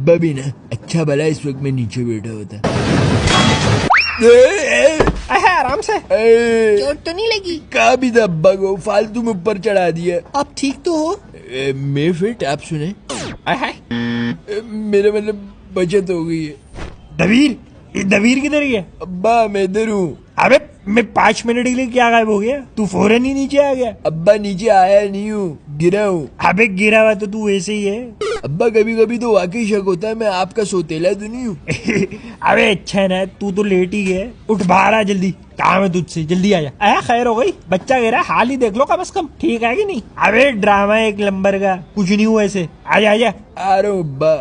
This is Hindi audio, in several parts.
अब्बा भी ना अच्छा भला इस वक्त मैं नीचे बैठा होता। आराम से। चोट तो नहीं लगी? कहा भी था अब्बा को, फालतू में ऊपर चढ़ा दिया। आप ठीक तो हो? मैं फिट, आप सुने। मेरा मतलब बचत हो गई है। दबीर, ये दबीर किधर गया? अब्बा मैं इधर हूँ। अबे मैं 5 मिनट के लिए क्या गायब हो गया? तू फौरन ही नीचे आ गया। अब्बा नीचे आया नहीं हूँ, गिरा हूँ। अबे गिरा हुआ तो तू वैसे ही है। अब्बा कभी कभी तो वाकई शक होता है मैं आपका सोतेला तो नहीं हूँ। अबे अच्छा है ना, तू तो लेट ही गया। उठ बाहर आ जल्दी, काम है तुझसे, जल्दी आ जा। आया खैर हो गई, बच्चा गिरा, हाल ही देख लो कम से कम, ठीक है कि नहीं? अबे ड्रामा एक नंबर का, कुछ नहीं हुआ ऐसे। आजा आजा। आ रहा हूँ अब्बा।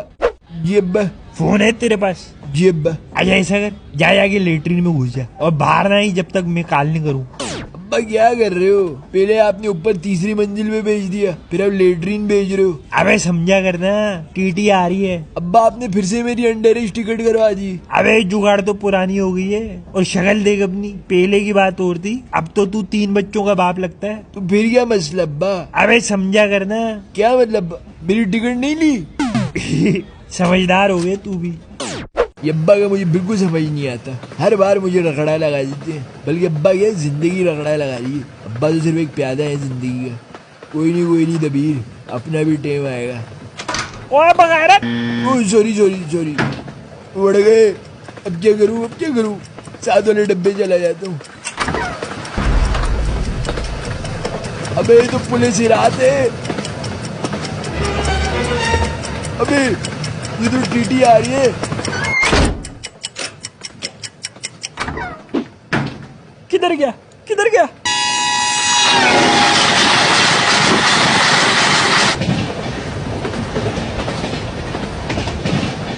जी अब्बा। फोन है तेरे पास? जी अब्बा। आजा, ऐसा कर, जा जाके लेटरिन में घुस जा और बाहर ना ही जब तक मैं कॉल नहीं करूँ। अब्बा क्या कर रहे हो? पहले आपने ऊपर तीसरी मंजिल में भेज दिया, फिर अब लेटरिन भेज रहे हो। अबे समझा करना, टीटी आ रही है। अब्बा आपने फिर से मेरी अंडर एज टिकट करवा दी। अबे जुगाड़ तो पुरानी हो गई है और शक्ल देख अपनी, पहले की बात और थी, अब तो तू 3 बच्चों का बाप लगता है। तो फिर क्या मसला अब्बा? अबे समझा करना। क्या मतलब, मेरी टिकट नहीं ली? समझदार हो गए तू भी। ये अब्बा का मुझे बिल्कुल समझ नहीं आता, हर बार मुझे रगड़ा लगा देते हैं। बल्कि अब्बा क्या जिंदगी रगड़ा लगा रही है। अब्बा तो सिर्फ एक प्यादा है जिंदगी का। कोई नहीं दबीर, अपना भी टाइम आएगा। ओए बगैरत! सॉरी सॉरी सॉरी, उड़ गए। अब क्या करूँ? साथ वाले डब्बे चला जाता हूँ। अबे ये तो पुलिस रात है। अबे ये तो टीटी आ रही है। किधर गया?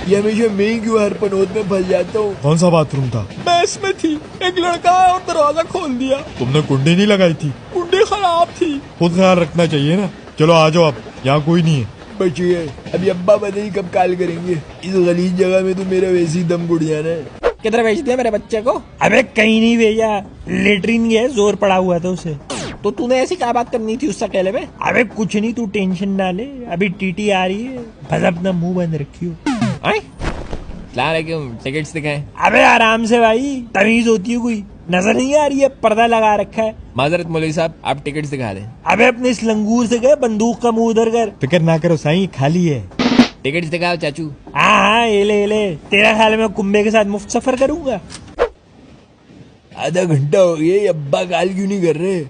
ये हमेशा मैं ही क्यों हर पनौत में फंस जाता हूँ? कौन सा बाथरूम था? बस में थी, एक लड़का आया और दरवाजा खोल दिया। तुमने कुंडी नहीं लगाई थी? कुंडी खराब थी। खुद ख्याल रखना चाहिए ना। चलो आ जाओ, अब यहाँ कोई नहीं है। बच गए। अभी अब्बा पता नहीं कब कॉल करेंगे। इस गलीज जगह में तो मेरा वैसे ही दम घुट जाना है। किधर भेज दिया मेरे बच्चे को? अबे कहीं नहीं भेजा, लेटरिन गया, जोर पड़ा हुआ था उसे। तो तूने ऐसी क्या बात करनी थी उससे अकेले में? अबे कुछ नहीं, तू टेंशन ना ले, अभी टीटी आ रही है, बस अपना मुंह बंद रखियो। टिकट्स दिखाएं। अबे आराम से भाई, तमीज होती है कोई? नजर नहीं आ रही है, पर्दा लगा रखा है। माजरत मौलवी साहब, आप टिकट्स दिखा दें। अबे अपने इस लंगूर से गए, बंदूक का मुंह उधर कर। फिक्र ना करो साईं, खाली है। टिकट्स दिखाओ चाचू। हाँ, ये ले। तेरा ख्याल में कुंबे के साथ मुफ्त सफर करूंगा? आधा घंटा हो गया, अब्बा कॉल क्यों नहीं कर रहे?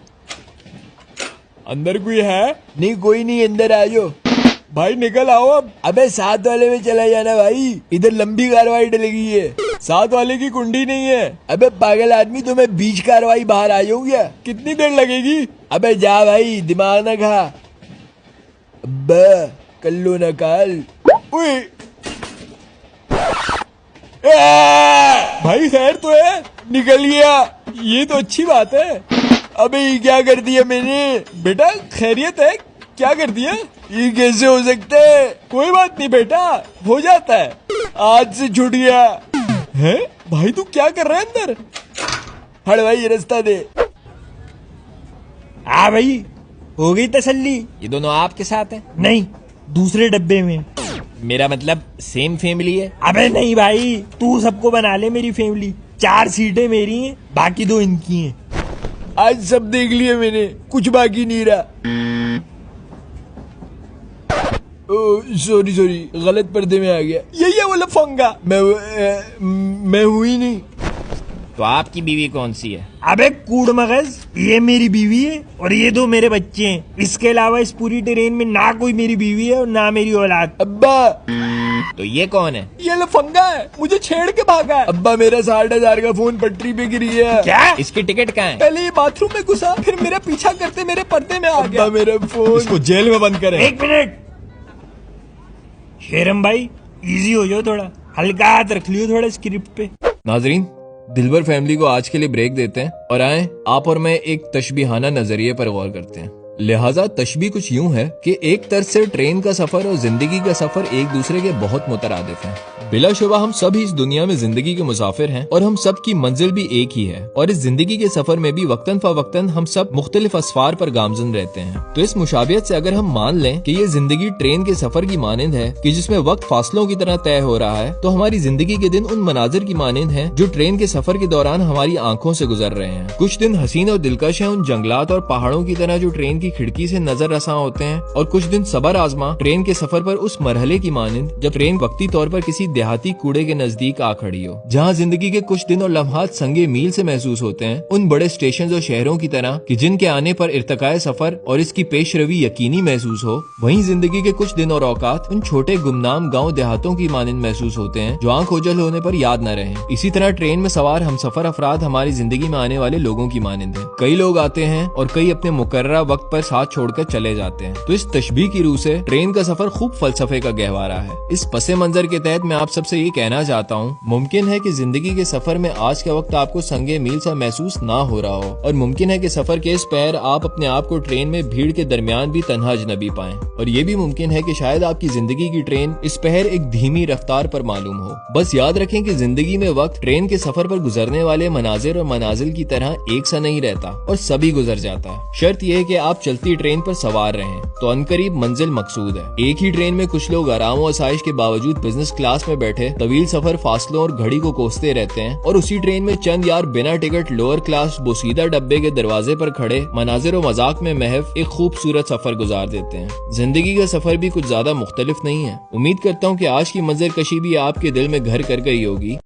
अंदर कोई है? नहीं कोई नहीं, अंदर आ जाओ। भाई निकल आओ अब। अबे साथ वाले में चला जाना भाई, इधर लंबी कार्रवाई डलेगी है। साथ वाले की कुंडी नहीं है। अबे पागल आदमी, तो मैं बीच कार्रवाई बाहर आ जाऊँ क्या? कितनी देर लगेगी? अबे जा भाई, दिमाग ना खा। अब्बा कल्लो ना काल। भाई खैर तो है, निकल गया। ये तो अच्छी बात है। अबे ये क्या कर दिया मैंने? बेटा खैरियत है? क्या कर दिया? ये कैसे हो सकता है? कोई बात नहीं बेटा, हो जाता है। आज से छूट गया है भाई, तू क्या कर रहा है अंदर? हट भाई, ये रास्ता दे। हाँ भाई, हो गई तसल्ली? ये दोनों आपके साथ हैं? नहीं, दूसरे डब्बे में। मेरा मतलब सेम फैमिली है? अबे नहीं भाई, तू सबको बना ले मेरी फैमिली। 4 सीटें मेरी हैं, बाकी 2 इनकी हैं। आज सब देख लिया मैंने, कुछ बाकी नहीं रहा। सॉरी गलत पर्दे में आ गया। यही है वो लफंगा। मैं हुई नहीं। तो आपकी बीवी कौन सी है? अबे कूड़ मगज, ये मेरी बीवी है और ये 2 मेरे बच्चे हैं। इसके अलावा इस पूरी ट्रेन में ना कोई मेरी बीवी है और ना मेरी औलाद। अब्बा तो ये कौन है? ये लफंगा है, मुझे छेड़ के भागा है। अब्बा मेरा 60,000 का फोन पटरी पे गिर गया। क्या? इसकी टिकट कहाँ है? पहले ये बाथरूम में घुसा, फिर मेरा पीछा करते मेरे पर्दे में आ गया। अब्बा मेरा फोन। इसको जेल में बंद करें। 1 मिनट शेरम भाई, इजी हो जाओ थोड़ा, हल्का हाथ रख लियो थोड़ा स्क्रिप्ट पे। नाजरीन, दिलबर फैमिली को आज के लिए ब्रेक देते हैं और आए आप और मैं एक तशबीहाना नजरिए पर गौर करते हैं। लिहाजा तशबीह कुछ यूं है कि एक तरह से ट्रेन का सफर और जिंदगी का सफर एक दूसरे के बहुत मुतरादिफ हैं। बिलाशुबा हम सब ही इस दुनिया में जिंदगी के मुसाफिर हैं और हम सब की मंजिल भी एक ही है और इस जिंदगी के सफर में भी वक्तन फवक्तन हम सब मुख्तलिफ असफार पर गामजन रहते हैं। तो इस मुशाबियत से अगर हम मान लें कि ये जिंदगी ट्रेन के सफर की मानिंद है कि जिसमें वक्त फासलों की तरह तय हो रहा है, तो हमारी जिंदगी के दिन उन मनाजिर की मानिंद है जो ट्रेन के सफर के दौरान हमारी आंखों से गुजर रहे हैं। कुछ दिन हसीन और दिलकश है उन जंगलात और पहाड़ों की तरह जो ट्रेन की खिड़की से नजर रसा होते हैं, और कुछ दिन सबर आजमा ट्रेन के सफर पर उस मरहले की मानिंद जब ट्रेन वक्ती तौर पर किसी देहाती कूड़े के नजदीक आ खड़ी हो, जहाँ जिंदगी के कुछ दिन और लम्हात संगे मील से महसूस होते हैं उन बड़े स्टेशन और शहरों की तरह कि जिनके आने पर इर्तकाए सफर और इसकी पेशरवी यकीनी महसूस हो, वहीं जिंदगी के कुछ दिन और औकात उन छोटे गुमनाम गाँव देहातों की मानिंद महसूस होते हैं जो आंख ओझल होने पर याद न रहे। इसी तरह ट्रेन में सवार हम सफर अफराद हमारी जिंदगी में आने वाले लोगों की मानिंद है। कई लोग आते हैं और कई अपने मुकर्ररा वक्त पर साथ छोड़कर चले जाते हैं। तो इस तशबीह की रूह से ट्रेन का सफर खूब फलसफे का गहवारा है। इस पसे मंजर के तहत मैं आप सबसे ये कहना चाहता हूँ, मुमकिन है कि जिंदगी के सफर में आज का वक्त आपको संगे मील सा महसूस ना हो रहा हो, और मुमकिन है कि सफर के इस पैर आप अपने आप को ट्रेन में भीड़ के दरमियान भी तन्हा अजनबी पाएं, और ये भी मुमकिन है कि शायद आपकी जिंदगी की ट्रेन इस पहर एक धीमी रफ्तार पर मालूम हो। बस याद रखें कि जिंदगी में वक्त ट्रेन के सफर पर गुजरने वाले मनाजिर और मनाजिल की तरह एक सा नहीं रहता और सभी गुजर जाता है। शर्त यह है कि आप चलती ट्रेन पर सवार रहें तो अनकरीब मंजिल मकसूद है। एक ही ट्रेन में कुछ लोग आराम और आसाइश के बावजूद बिजनेस क्लास में बैठे तवील सफर फासलों और घड़ी को कोसते रहते हैं, और उसी ट्रेन में चंद यार बिना टिकट लोअर क्लास बोसीदा डब्बे के दरवाजे पर खड़े मनाजिर और मजाक में महव एक खूबसूरत सफर गुजार देते हैं। जिंदगी का सफर भी कुछ ज्यादा मुख्तलिफ नहीं है। उम्मीद करता हूँ कि आज की मंजर कशी भी आपके दिल में घर कर गई होगी।